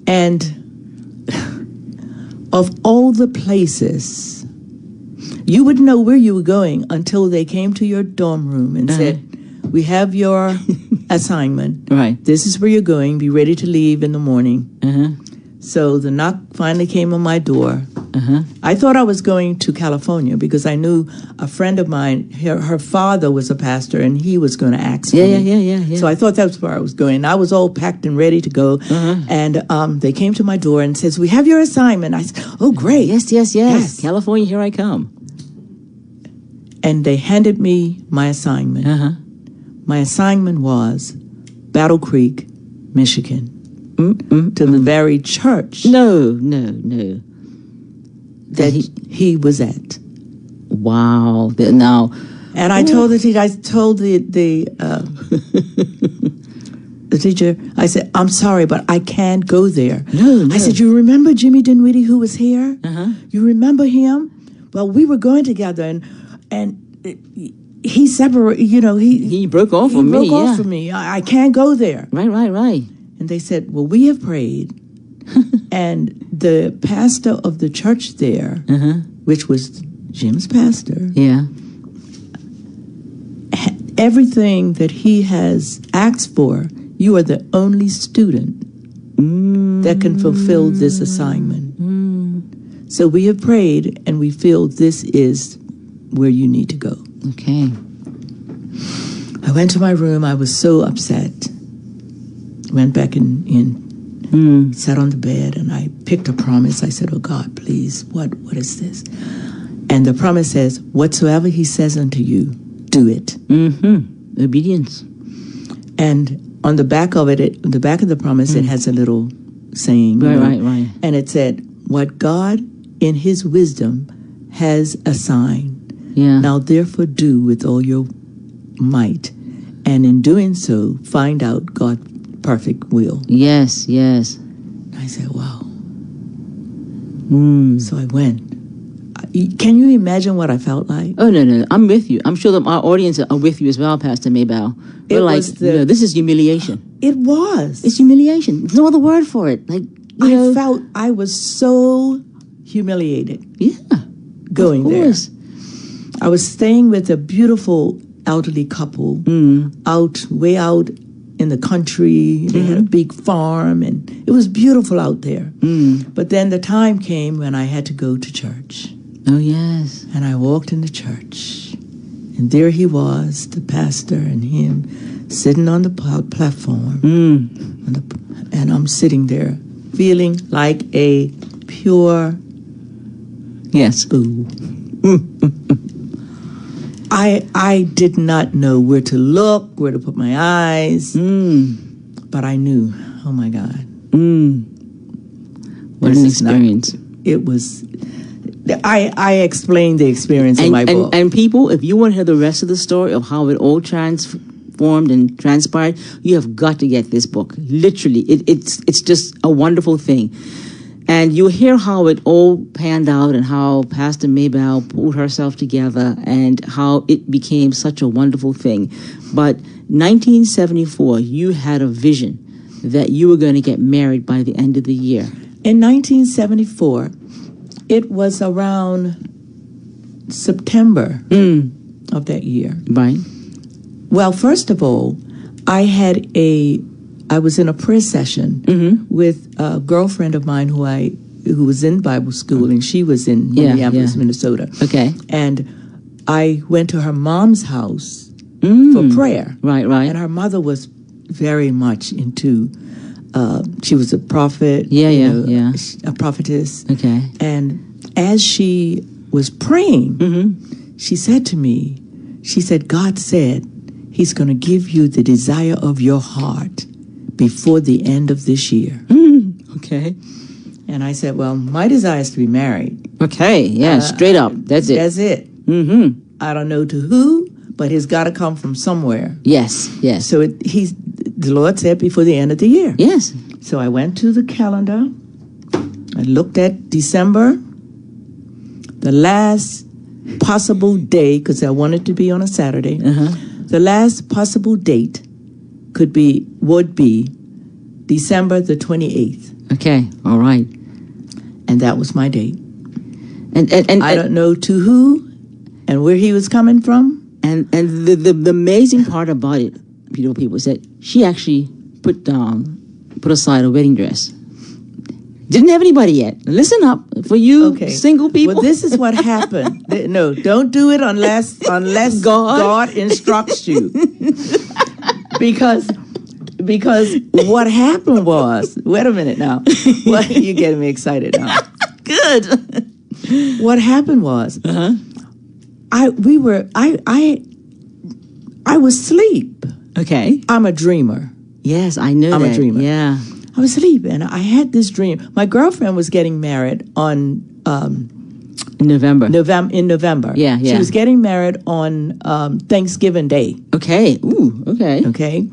And of all the places, you wouldn't know where you were going until they came to your dorm room and said, we have your assignment. Right. This is where you're going. Be ready to leave in the morning. So the knock finally came on my door. I thought I was going to California because I knew a friend of mine, her father was a pastor, and he was going to ask for me. Yeah. So I thought that's where I was going. I was all packed and ready to go. And they came to my door and says, we have your assignment. I said, oh, great. Yes. California, here I come. And they handed me my assignment. My assignment was Battle Creek, Michigan. To the very church. No. That he was at. Wow. Now. And I told the teacher, I said, I'm sorry, but I can't go there. No. I said, you remember Jimmy Denwiddie who was here? You remember him? Well, we were going together, and he separated, he broke off from me. He broke off from me. I can't go there. Right. And they said, well, we have prayed. And the pastor of the church there, which was Jim's pastor, everything that he has asked for, you are the only student that can fulfill this assignment. So we have prayed, and we feel this is where you need to go. Okay. I went to my room. I was so upset. Went back in, sat on the bed, and I picked a promise. I said, oh, God, please, what is this? And the promise says, whatsoever he says unto you, do it. Obedience. And on the back of it, the back of the promise, it has a little saying. Right. And it said, what God in his wisdom has assigned. Now therefore do with all your might and in doing so, find out God's perfect will. Yes, yes. I said, wow. So I went. Can you imagine what I felt like? Oh, no. I'm with you. I'm sure that our audience are with you as well, Pastor Maybelle. We're like, this is humiliation. It was. It's humiliation. There's no other word for it. Like, I felt I was so humiliated. Yeah. Going there. I was staying with a beautiful elderly couple way out in the country. They had a big farm, and it was beautiful out there. But then the time came when I had to go to church. Oh, yes. And I walked into church, and there he was, the pastor, and him sitting on the platform. And I'm sitting there feeling like a pure boo. I did not know where to look, where to put my eyes, but I knew, oh my God. What an experience. It was, I explained the experience in my book. And people, if you want to hear the rest of the story of how it all transformed and transpired, you have got to get this book. Literally, it's just a wonderful thing. And you'll hear how it all panned out and how Pastor Maybelle pulled herself together and how it became such a wonderful thing. But 1974, you had a vision that you were going to get married by the end of the year. In 1974, it was around September of that year. Right. Well, first of all, I was in a prayer session with a girlfriend of mine who was in Bible school, and she was in Minneapolis, Minnesota. Okay. And I went to her mom's house for prayer. Right. And her mother was very much into, she was a prophet. A prophetess. Okay. And as she was praying, she said to me, God said he's going to give you the desire of your heart before the end of this year. Okay. And I said, well, my desire is to be married. Okay, straight up. That's it. That's it. I don't know to who, but it's got to come from somewhere. Yes. So the Lord said before the end of the year. Yes. So I went to the calendar. I looked at December, the last possible day, because I wanted to be on a Saturday. The last possible date would be December the 28th. Okay, all right. And that was my date. And I don't know to who and where he was coming from. And the amazing part about it, beautiful people, is that she actually put aside a wedding dress. Didn't have anybody yet. Listen up for you single people. Well, this is what happened. No, don't do it unless God instructs you. Because what happened was, wait a minute now. You're getting me excited now. Good. What happened was, I was asleep. Okay. I'm a dreamer. Yes, I know I'm that. a dreamer. Yeah. I was asleep, and I had this dream. My girlfriend was getting married on November. In November. Yeah. She was getting married on Thanksgiving Day. Okay. Ooh. Okay. Okay.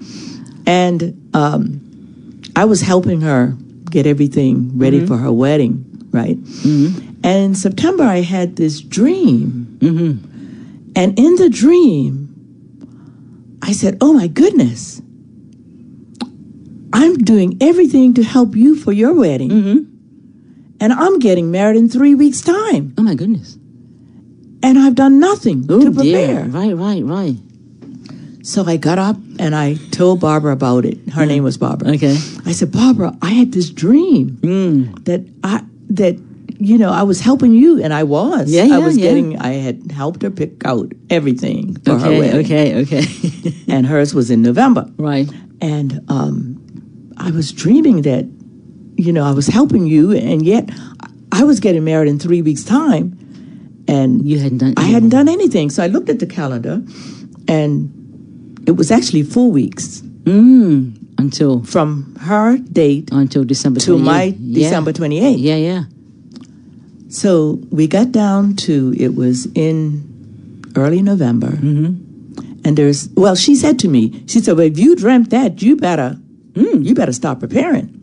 And I was helping her get everything ready for her wedding, right? And in September, I had this dream. And in the dream, I said, oh, my goodness. I'm doing everything to help you for your wedding. And I'm getting married in 3 weeks' time. Oh, my goodness. And I've done nothing to prepare. Dear. Right. So I got up and I told Barbara about it. Her name was Barbara. Okay. I said, Barbara, I had this dream that I was helping you, and I was. I had helped her pick out everything for her wedding. Okay. And hers was in November. Right. And I was dreaming that, I was helping you, and yet I was getting married in 3 weeks' time, and you hadn't done anything. I hadn't done anything. So I looked at the calendar, and it was actually 4 weeks. Until? From her date. Until December 28th. To my December 28th. Yeah. So we got down to, it was in early November. And And she said to me, she said, well, if you dreamt that, you better start preparing.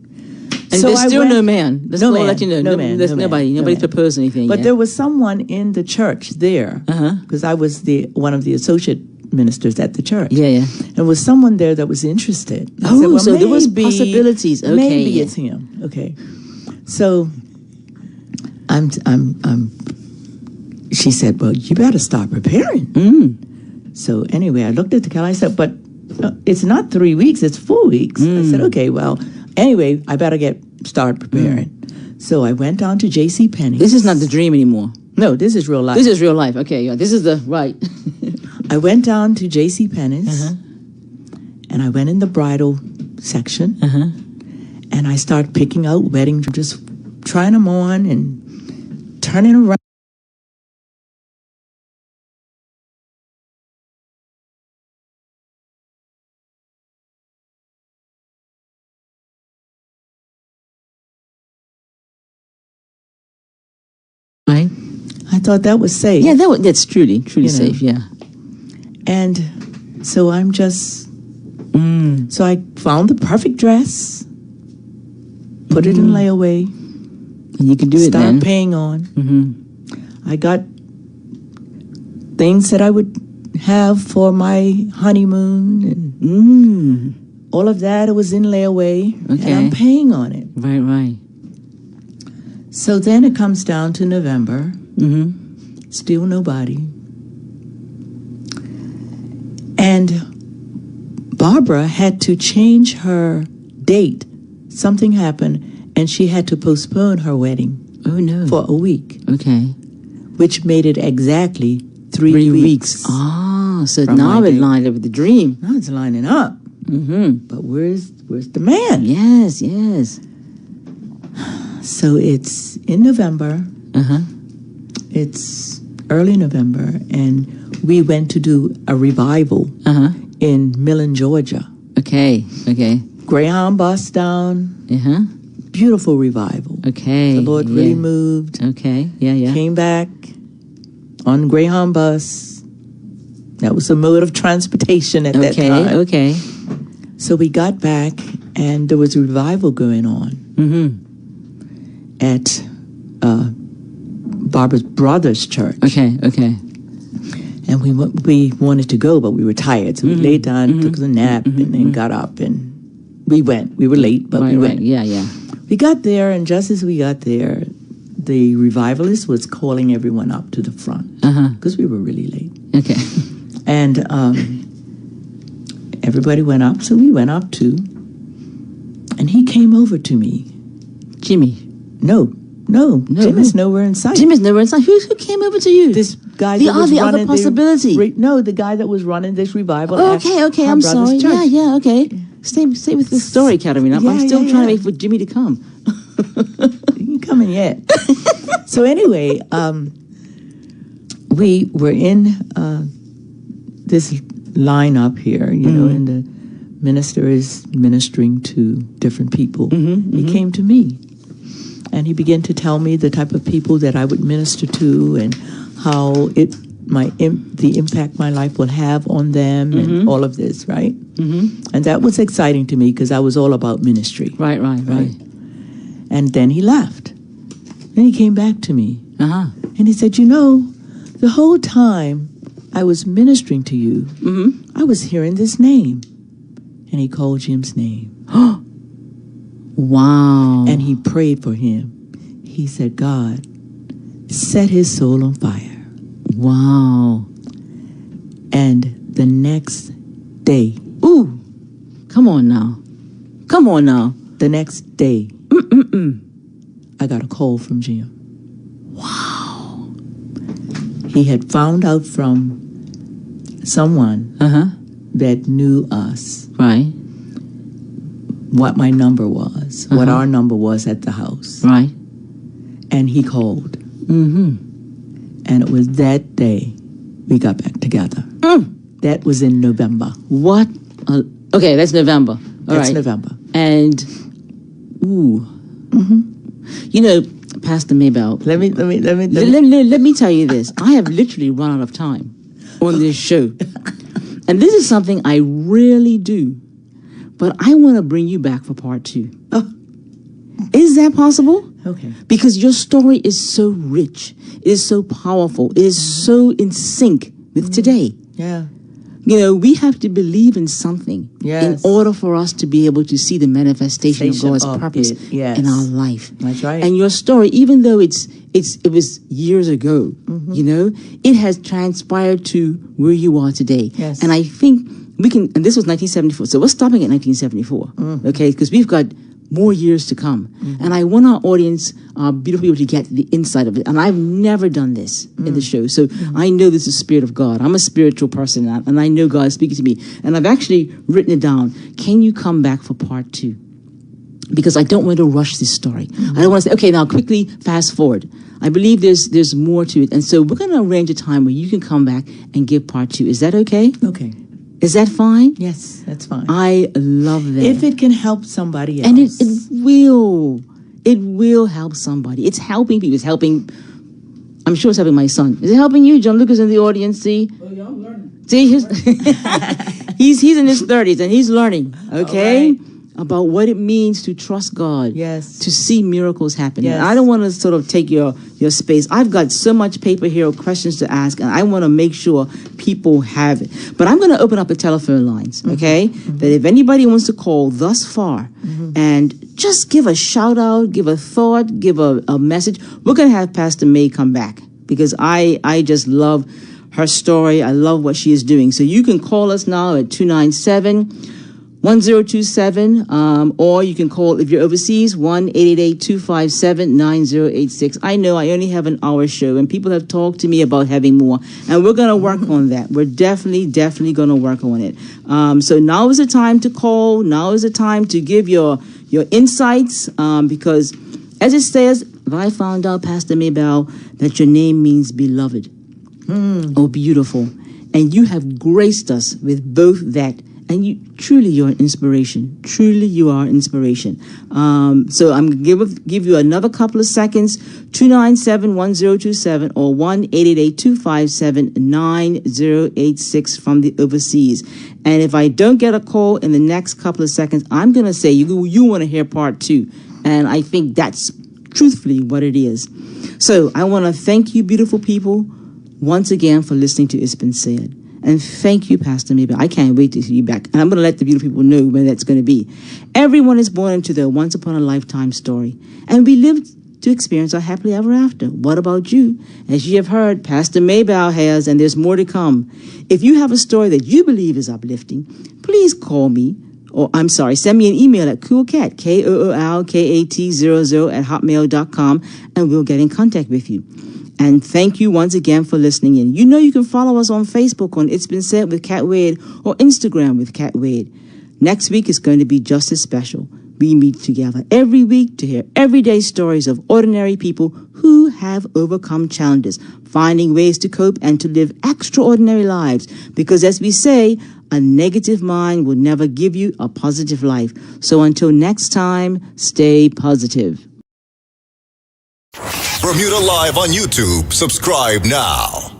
And so there's still no man. That's no all man. Let you know. No man. There's no nobody. man, Nobody no man. proposed anything. But there was someone in the church there, because I was one of the associate ministers at the church. Yeah. And was someone there that was interested. I said, well, so there was possibilities. Okay, maybe it's him. Okay, so she said, well, you better start preparing. So anyway, I looked at the calendar. I said, but it's not 3 weeks, it's 4 weeks. I said, okay, well, anyway, I better start preparing. So I went down to J.C. Penney's. This is not the dream anymore. No, this is real life. This is real life. Okay, yeah, this is the right. I went down to J.C. Penney's, and I went in the bridal section, and I started picking out wedding, just trying them on and turning around. Right. I thought that was safe. Yeah, that's truly safe. Yeah. And so I'm just. So I found the perfect dress, put it in layaway. And you can do it then. Start paying on. I got things that I would have for my honeymoon, and all of that. It was in layaway, and I'm paying on it. Right. So then it comes down to November. Still nobody. And Barbara had to change her date. Something happened, and she had to postpone her wedding. Oh, no. For a week. Okay. Which made it exactly 3 weeks. So now it lined up with the dream. Now it's lining up. But where's the man? Yes. So it's in November. It's early November, and we went to do a revival in Millen, Georgia. Okay. Greyhound bus down. Beautiful revival. Okay. The Lord really moved. Okay. Yeah. Came back on Greyhound bus. That was the mode of transportation at that time. Okay. So we got back, and there was a revival going on at Barbara's brother's church. Okay. And we wanted to go, but we were tired, so we laid down, took a nap, and then got up, and we went. We were late, but we went. Yeah. We got there, and just as we got there, the revivalist was calling everyone up to the front because we were really late. Okay. And everybody went up, so we went up too. And he came over to me. Jimmy. No. Jim is nowhere in sight. Jim is nowhere in sight. Who came over to you? This guy the that was running other possibility. the guy that was running this revival. Okay. I'm sorry. Church. Yeah. Okay. Stay with the story, Katerina. I'm still trying to wait for Jimmy to come. He ain't coming yet. So anyway, we were in this lineup here, and the minister is ministering to different people. He came to me, and he began to tell me the type of people that I would minister to, and how the impact my life will have on them, and all of this, right? And that was exciting to me because I was all about ministry. Right. And then he left. Then he came back to me. And he said, the whole time I was ministering to you, I was hearing this name. And he called Jim's name. Wow. And he prayed for him. He said, God, set his soul on fire. Wow. And the next day. Ooh. Come on now. The next day. I got a call from Jim. Wow. He had found out from someone that knew us. Right. What my number was. What our number was at the house. Right. And he called. And it was that day we got back together. That was in November. What? Okay, that's November. That's November. And, Pastor Maybelle. Let me Let me tell you this. I have literally run out of time on this show. And this is something I rarely do. But I want to bring you back for part 2. Oh. Is that possible? Okay. Because your story is so rich. It is so powerful. It is so in sync with today. Yeah. You know, we have to believe in something in order for us to be able to see the manifestation of God's purpose in our life. That's right. And your story, even though it was years ago, you know, it has transpired to where you are today. Yes. And I think we can, and this was 1974, so we're stopping at 1974, okay, because we've got more years to come. And I want our audience, beautiful people, to get the insight of it. And I've never done this in the show. So I know this is the Spirit of God. I'm a spiritual person, and I know God is speaking to me. And I've actually written it down. Can you come back for part 2? Because I don't want to rush this story. I don't want to say, okay, now quickly fast forward. I believe there's more to it. And so we're going to arrange a time where you can come back and give part 2. Is that okay? Okay. Is that fine? Yes, that's fine. I love that. If it can help somebody else. And it will. It will help somebody. It's helping people. It's helping, I'm sure it's helping my son. Is it helping you? John Lucas in the audience, see? Oh, yeah, I'm learning. See, he's in his 30s and he's learning, okay? About what it means to trust God. Yes. To see miracles happen. Yes. I don't want to sort of take your space. I've got so much paper here of questions to ask, and I want to make sure people have it. But I'm going to open up the telephone lines, okay? That if anybody wants to call thus far and just give a shout out, give a thought, give a message, we're going to have Pastor May come back because I just love her story. I love what she is doing. So you can call us now at 297-1027, or you can call, if you're overseas, 1-888-257-9086. I know I only have an hour show, and people have talked to me about having more, and we're going to work on that. We're definitely going to work on it. So now is the time to call. Now is the time to give your insights, because as it says, I found out, Pastor Maybelle, that your name means beloved or beautiful, and you have graced us with both that. And you you're an inspiration. Truly, you are inspiration. So I'm going to give you another couple of seconds. 297-1027 or 1-888-257-9086 from the overseas. And if I don't get a call in the next couple of seconds, I'm going to say you want to hear part 2. And I think that's truthfully what it is. So I want to thank you, beautiful people, once again for listening to It's Been Said. And thank you, Pastor Maybelle. I can't wait to see you back. And I'm going to let the beautiful people know when that's going to be. Everyone is born into their once upon a lifetime story. And we live to experience our happily ever after. What about you? As you have heard, Pastor Maybelle has, and there's more to come. If you have a story that you believe is uplifting, please call me. Or, send me an email at coolcat, KOOLKAT00 @hotmail.com, and we'll get in contact with you. And thank you once again for listening in. You know you can follow us on Facebook on It's Been Said with Cat Wade or Instagram with Cat Wade. Next week is going to be just as special. We meet together every week to hear everyday stories of ordinary people who have overcome challenges, finding ways to cope and to live extraordinary lives. Because as we say, a negative mind will never give you a positive life. So until next time, stay positive. Bermuda Live on YouTube. Subscribe now.